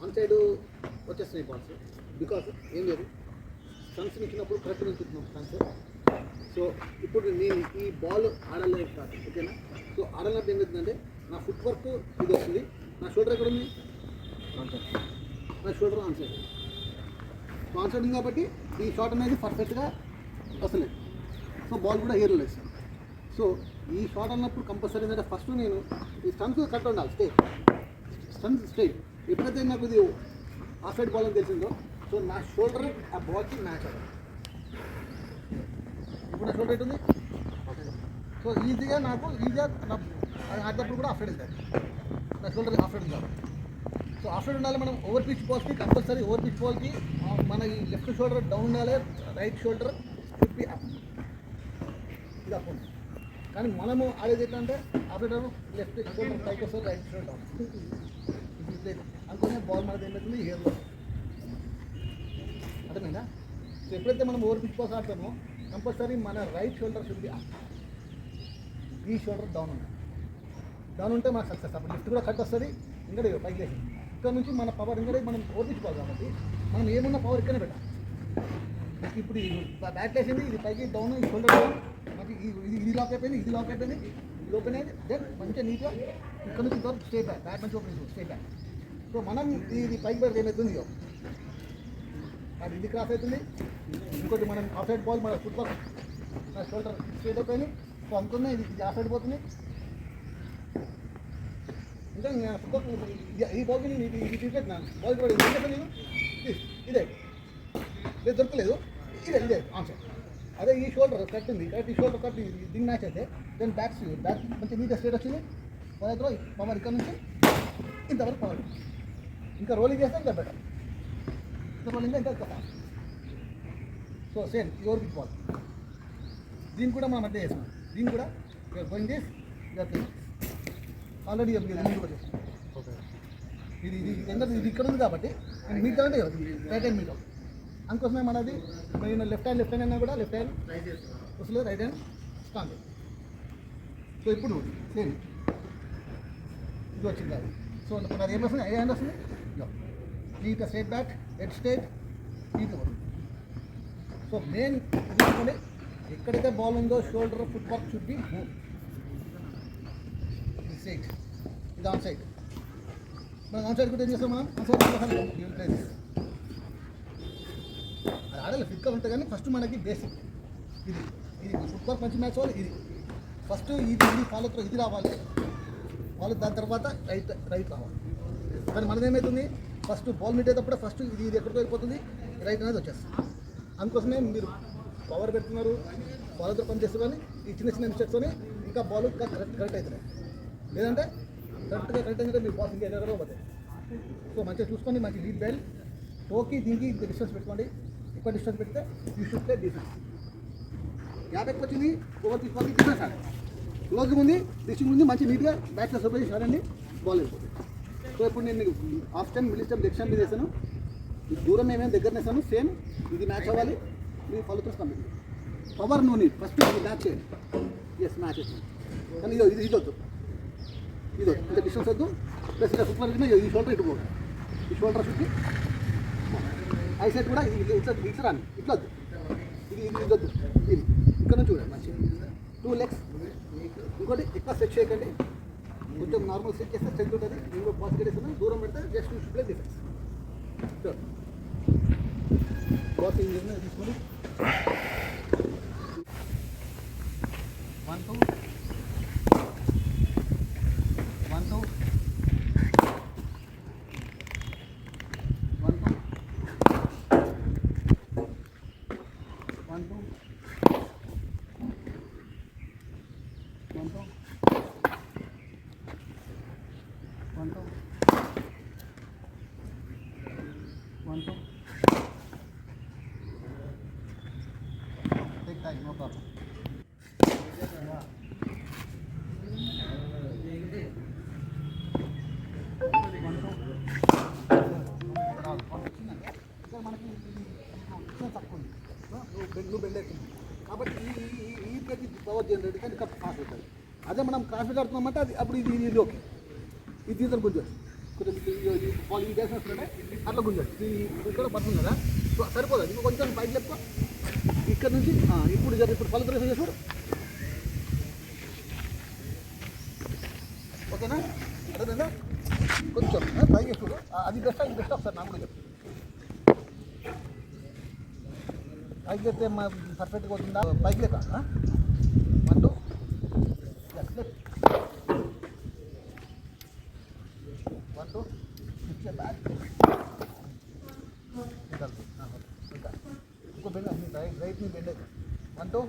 On side వచ్చేస్తున్నాయి balls. Because ఏం లేదు, స్టన్స్ ఇచ్చినప్పుడు కరెక్ట్గా ఉంచుతున్నాం స్టన్స్. సో ఇప్పుడు నేను ఈ బాల్ ఆడలేదు కాదు, ఓకేనా. సో ఆడలేనప్పుడు ఏమవుతుందంటే నా ఫుట్ వర్క్ ఇది వస్తుంది. నా షోల్డర్ ఎక్కడ ఉంది? నా shoulder on side. So on side ఉంది కాబట్టి ఈ షాట్ అనేది పర్ఫెక్ట్గా వస్తలేదు. సో బాల్ కూడా హెయిర్లో వేస్తాను. సో ఈ షాట్ అన్నప్పుడు కంపల్సరీ ఏంటంటే ఫస్ట్ నేను ఈ స్టన్స్ కరెక్ట్ ఉండాలి, స్టన్స్ స్ట్రైట్. ఎప్పుడైతే నాకు ఇది ఆఫ్ సైడ్ బాల్ అని తెలిసిందో, సో నా షోల్డర్ ఆ బాల్కి మ్యాచ్ అవ్వాలి. ఇప్పుడు నా షోల్డర్ ఎటుంది. సో ఈజీగా నా ఆడినప్పుడు కూడా ఆఫ్ సైడ్ ఉంటుంది. నా షోల్డర్ ఆఫ్ సైడ్ ఉంది. సో ఆఫ్ సైడ్ ఉండాలి. మనం ఓవర్ పిచ్ బాల్స్కి కంపల్సరీ ఓవర్ పిచ్ బాల్కి మన ఈ లెఫ్ట్ షోల్డర్ డౌన్ ఉండాలి, right shoulder should be up. ఇది అప్ ఉంది. కానీ మనము ఆడేది ఎట్లా అంటే ఆఫ్ సైడ్ లెఫ్ట్ షోల్డర్ పైకి వస్తుంది, రైట్ షోల్డర్ డౌన్. ఇది లేదు అనుకునే బాల్ మనది ఏమవుతుంది హెయిర్లో. అర్థమైందా? సో ఎప్పుడైతే మనం ఓవర్ పిచ్ బాల్స్ ఆడతామో కంపల్సరీ మన right shoulder should be up, ఈ షోల్డర్ డౌన్ ఉంది. డౌన్ ఉంటే మనకు సక్సెస్. అప్పుడు లిఫ్ట్ కూడా కట్ వస్తుంది. ఇంకా పైకి లేసి ఇక్కడ నుంచి మన పవర్ ఇంకా మనం ఓర్పించుకోవాలి కాబట్టి మనం ఏమున్న పవర్ ఇక్కడనే పెట్టాలి. ఇప్పుడు బ్యాట్ వేసింది, ఇది పైకి డౌన్, ఈ షోల్డర్ డౌన్, మనకి ఇది లాక్ అయిపోయింది, ఇది లాక్ అయిపోయింది, ఇది ఓపెన్ అయింది. దెన్ మంచిగా నీట్గా ఇక్కడ నుంచి ఇంతవరకు స్టే బ్యాక్, బ్యాట్ మంచి ఓపెన్ స్టే బ్యాక్. సో మనం ఇది పైకి పెడితే ఏమవుతుంది, అది ఇది క్రాస్ అవుతుంది. ఇంకోటి మనం ఆఫ్ సైడ్ బాల్ మన ఫుట్ బాల్ నా షోల్డర్ స్ట్రేట్ అయిపోయింది. సో అనుకున్నా ఇది ఆఫ్ సైడ్ పోతుంది. ఇంకా ఈ బాల్కి నేను ఇది తీసుకెట్టినాను. బాల్ కూడా నేను ఇదే లేదు, దొరకలేదు, ఇదే ఆన్ సైడ్. అదే ఈ షోల్డర్ కట్ ఉంది, కరెక్ట్ ఈ షోల్డర్ కట్ దీన్ని మ్యాచ్ అయితే దెన్ బ్యాక్ మంచి నీట్గా స్ట్రేట్ వచ్చింది. పదలో పవర్ ఇక్కడ నుంచి ఇంతవరకు పవర్. ఇంకా రోలింగ్ చేస్తే ఇంకా బెటర్, ఇంకా రోలింగ్ ఇంకా ఎక్కువ. So same your big ball దీన్ని కూడా మనం మధ్య చేస్తాం. దీన్ని కూడా గోయింగ్ దిస్ ఆల్రెడీ ఇది ఎందుకంటే ఇది ఇక్కడ ఉంది కాబట్టి మీట్ అంటే రైట్ హ్యాండ్ మీట్. అందుకోసమే మనది నేను లెఫ్ట్ హ్యాండ్ అయినా కూడా లెఫ్ట్ హ్యాండ్ వస్తుంది, రైట్ హ్యాండ్ స్ట్రాంగ్. సో ఇప్పుడు సేమ్ ఇది వచ్చింది. సో అది ఏం వస్తుంది, ఏ హ్యాండ్ వస్తుంది నీట్గా స్ట్రేట్ బ్యాక్, హెడ్ స్ట్రేట్, నీట్గా వస్తుంది. సో మెయిన్ తీసుకోండి, ఎక్కడైతే బాల్ ఉందో shoulder foot work should be move. Side ఇది ఆన్ సైడ్. మనం ఆన్ సైడ్ కూడా ఏం చేస్తాం, మనం ఆన్ సైడ్ అది ఆడాలి ఫిట్గా ఉంటుంది. కానీ ఫస్ట్ మనకి బేసిక్ ఇది ఫుట్బాల్ మంచి మ్యాచ్ అవ్వాలి. ఇది ఫస్ట్ ఇది ఫాలో ఇది రావాలి, వాళ్ళు దాని తర్వాత రైట్ రావాలి. కానీ మనది ఏమవుతుంది, ఫస్ట్ బాల్ మీట్ అయ్యేటప్పుడు ఫస్ట్ ఇది ఎక్కడికి వెళ్ళిపోతుంది, రైట్ అనేది వచ్చేస్తుంది. అందుకోసమే మీరు పవర్ పెడుతున్నారు, బాల్తో పని చేస్తారు. కానీ ఈ చిన్న చిన్న మిస్టేక్స్తోనే ఇంకా బాల్ కరెక్ట్ అవుతున్నాయి. లేదంటే కరెక్ట్ అయితే మీరు బాల్ ఇంకా ఎక్కడ పోతాయి. సో మంచిగా చూసుకొని మంచి లీడ్ బెల్ టోకి దీనికి డిస్టెన్స్ పెట్టుకోండి. ఎక్కువ డిస్టెన్స్ పెడితే you should play defence. Gap ఎక్కువ వచ్చింది, ఓవర్ తీసుకోవాలి, డిఫెన్స్ ఆడండి. క్లోజ్గా ఉంది, డిస్టింగ్ ఉంది, మంచి నీట్గా బ్యాట్స్లో సర్ప్రైజ్ ఆడండి, బాల్ వెళ్ళిపోతుంది. సో ఇప్పుడు నేను half stem, middle stem, leg stem మీద వేసాను. దూరం ఏమేమి దగ్గర వేసాను. సేమ్ ఇది మ్యాచ్ అవ్వాలి, మీరు ఫాలో చేస్తాను. పవర్ నో నీడ్, ఫస్ట్ ఇది మ్యాచ్ చేయండి. ఎస్ మ్యాచ్ అవుతుంది. కానీ ఇది వద్దు, ఇంత డిస్టెన్స్ వద్దు. ప్లస్ ఇంకా సూపర్ ఈ షోల్డర్ ఇటు పోదు, ఈ షోల్డర్ చుట్టి ఐ సైడ్ కూడా ఇట్లా రాని, ఇట్లా వద్దు, ఇది వద్దు. ఇది ఇక్కడ నుంచి చూడండి మంచిగా 2 legs. ఇంకోటి ఎక్కువ సెట్ చేయకండి, కొంచెం నార్మల్ సెట్ చేస్తే స్ట్రెంత్ ఉంటుంది. ఇంకో పాజిటివ్ వేస్తున్నాను, దూరం పెడితే just you should play defence. Sure boss తీసుకోండి. 1 2 1 2 1 2 1 2 1 2 1 2 1 2. Take time, no problem. మనకి తక్కువ ఉంది, బెండ్ అవుతుంది కాబట్టి ఈ ప్రతి పవర్ జనరేట్ ఇంకా పాస్ అవుతుంది. అదే మనం క్రాస్ ఆడుతున్నామంటే అది అప్పుడు ఇది ఓకే, ఇది తీసాను కొంచెం వాళ్ళు ఈ గ్యాస్ వస్తుంటే అట్లా గుంజండి ఇక్కడ పడుతుంది కదా సో సరిపోదు ఇంకా కొంచెం పైకి లేపుకో ఇక్కడ నుంచి ఇప్పుడు ఇప్పుడు పళ్ళు ప్రెస్ చేసాడు ఓకేనా అదేనా కొంచెం పైకి ఎక్కువ అది బెస్ట్ ఇది బెస్ట్ ఒకసారి నాకు కూడా చెప్పు పైకి అయితే మా పర్ఫెక్ట్గా అవుతుందా పైకి లేక 1 2 1 2 picture back ఇంకో బెండ్ రైట్ ని బెండ్ 1 2